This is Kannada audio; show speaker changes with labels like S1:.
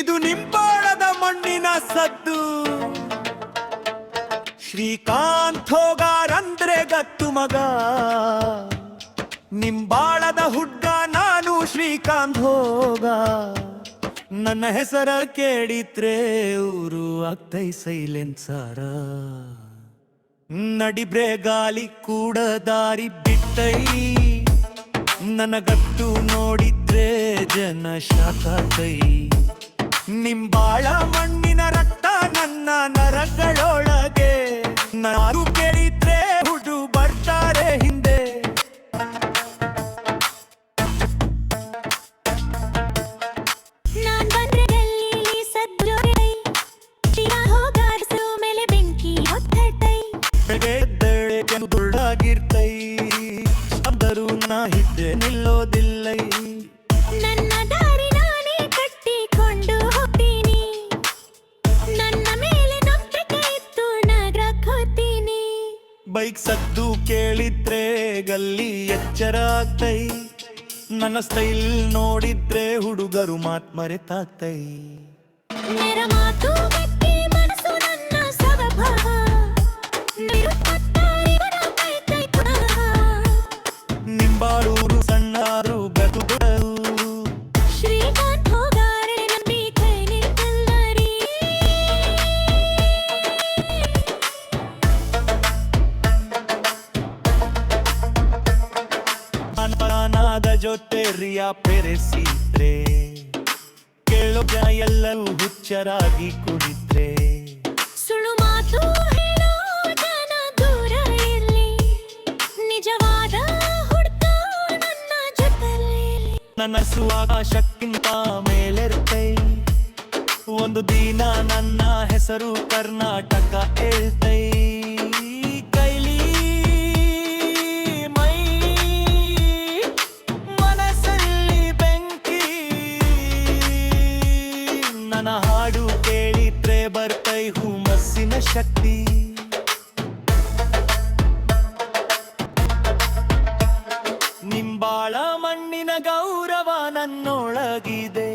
S1: ಇದು ನಿಂಬಾಳದ ಮಣ್ಣಿನ ಸದ್ದು. ಶ್ರೀಕಾಂತ್ ಹೋಗಾರಂದ್ರೆ ಗತ್ತು ಮಗ, ನಿಂಬಾಳದ ಹುಡ್ಗ ನಾನು ಶ್ರೀಕಾಂತ್ ಹೋಗ. ನನ್ನ ಹೆಸರ ಕೇಳಿದ್ರೆ ಊರು ಆಗ್ತೈ ಸೈಲೆನ್ಸರ. ನಡಿಬ್ರೆ ಗಾಲಿ ಕೂಡ ದಾರಿ ಬಿಟ್ಟೈ, ನನಗಟ್ಟು ನೋಡಿದ್ರೆ ಜನ ಶಾಕೈ. ನಿಂಬಾಳ ಮಣ್ಣಿನ ರಕ್ತ ನನ್ನ ನರಗಳೊಳಗೆ, ನಾನು ಕೇಳಿದ್ರೆ ಹುಡು ಬರ್ತಾರೆ ಹಿಂದೆ.
S2: ನಾನ್ ಬಂದ್ರೆ ಗಲ್ಲಿ ಸದ್ರೋಗೈ, ಹೋಗಾಡ್ಸು ಮೇಲೆ ಬೆಂಕಿ ಹೊತ್ತೈ.
S1: ಬೆಳೆದಳೆ ದುರ್ಡಾಗಿರ್ತೈ, ಅಂದರು ನಾ ಹಿದ್ದೆ ನಿಲ್ಲೋದಿಲ್ಲೈ.
S2: ನನ್ನ ದಾರಿ ನಾನೇ ಕಟ್ಟಿಕೊಂಡು ಹೋಗ್ತೀನಿ, ನನ್ನ ಮೇಲೆ ನಂಬಿಕೆ ಇತ್ತು ನಗರಕ್ಕೆ ಹೋಗ್ತೀನಿ.
S1: ಬೈಕ್ ಸದ್ದು ಕೇಳಿದ್ರೆ ಗಲ್ಲಿ ಎಚ್ಚರ ಆಗ್ತೈ, ನನ್ನ ಸ್ಟೈಲ್ ನೋಡಿದ್ರೆ ಹುಡುಗರು ಮಾತ್ ಮರೆತಾಗ್ತೈ.
S2: ನೇರ ಮಾತು ಗಟ್ಟಿ ಮನಸ್ಸು ನನ್ನ ಸವಭಾವ,
S1: ನಿಂಬಾಳೂರು ಸಣ್ಣಾರು ಬೆಟುಗಳು,
S2: ಶ್ರೀಕಾಂತ್ ಹೋಗಾರೆ ನಂಬಿಕೆ ನಿಲ್ಲರಿ.
S1: ನಾನಾದ ಜೊತೆ ರಿಯಾ ಪೆರೆಸಿದ್ರೆ, ಕೇಳೋ ಜನ ಎಲ್ಲರೂ ಹುಚ್ಚರಾಗಿ ಕುಡಿದ್ರೆ.
S2: ಸುಳ್ಳು ಮಾತು ಹೇಳೋ ಜನ ದೂರ ಇರ್ಲಿ, ನಿಜವಾದ ಹುಡುಗ ನನ್ನ ಜೊತೆಲಿ.
S1: ನನ್ನ ಆಕಾಶಕ್ಕಿಂತ ಮೇಲಿರ್ತೈ, ಒಂದು ದಿನ ನನ್ನ ಹೆಸರು ಕರ್ನಾಟಕ ಹೇಳ್ತೈ. ಕೈಲಿ ಮೈ ಮನಸ್ಸಲ್ಲಿ ಬೆಂಕಿ, ನನ್ನ ಹಾಡು ಕೇಳಿದ್ರೆ ಬರ್ತೈ ಹುಮ್ಮಸ್ಸಿನ ಶಕ್ತಿ. ನಿಂಬಾಳ ಮಣ್ಣಿನ ಗೌರವ ನನ್ನೊಳಗಿದೆ.